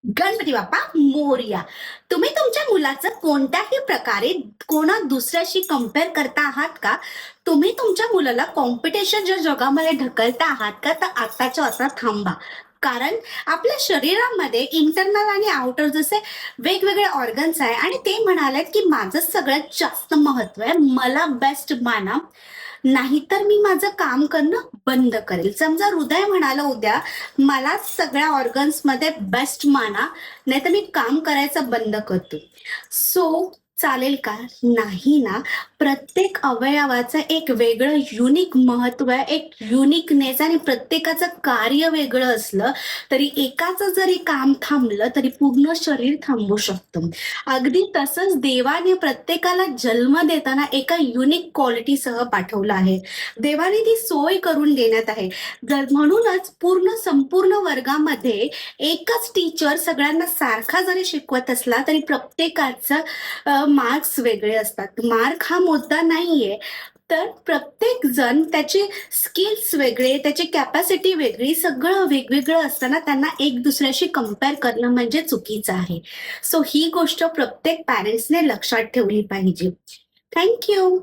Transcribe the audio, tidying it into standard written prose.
गणपती बाप्पा मोरया. तुम्ही तुमच्या मुलाचं कोणत्याही प्रकारे कोणा दुसऱ्याशी कंपेअर करता आहात का? तुम्ही तुमच्या मुलाला कॉम्पिटिशनच्या जगामध्ये ढकलता आहात का? तर आत्ताच्या आता थांबा. कारण आपल्या शरीरामध्ये इंटरनल आणि आउटर जसे वेगवेगळे ऑर्गन्स आहे आणि ते म्हणालेत, की माझं सगळ्यात जास्त महत्व आहे. मला बेस्ट माना. नाहीतर मी माझं काम करणं बंद करेल. समजा हृदय म्हणालं उद्या, मला सगळ्या ऑर्गन्समध्ये बेस्ट माना, नाहीतर मी काम करायचं बंद करतो. सो चालेल का? नाही ना. प्रत्येक अवयवाचं एक वेगळं युनिक महत्व आहे, एक युनिकनेस आणि प्रत्येकाचं कार्य वेगळं असलं, तरी एकाचं जरी काम थांबलं, तरी पूर्ण शरीर थांबू शकतं. अगदी तसंच देवाने प्रत्येकाला जन्म देताना एका युनिक क्वालिटीसह पाठवलं आहे. देवाने ती सोय करून देण्यात आहे. म्हणूनच संपूर्ण वर्गामध्ये एकच टीचर सगळ्यांना सारखा जरी शिकवत असला, तरी प्रत्येकाचं मार्क्स वेगळे असतात. मार्क हा मुद्दा नाहीये. तर प्रत्येक जण त्याचे स्किल्स वेगळे, त्याची कॅपॅसिटी वेगळी, सगळं वेगवेगळं असताना त्यांना एक दुसऱ्याशी कंपेअर करणं म्हणजे चुकीचं आहे. सो ही गोष्ट प्रत्येक पॅरेंट्सने लक्षात ठेवली पाहिजे. Thank you.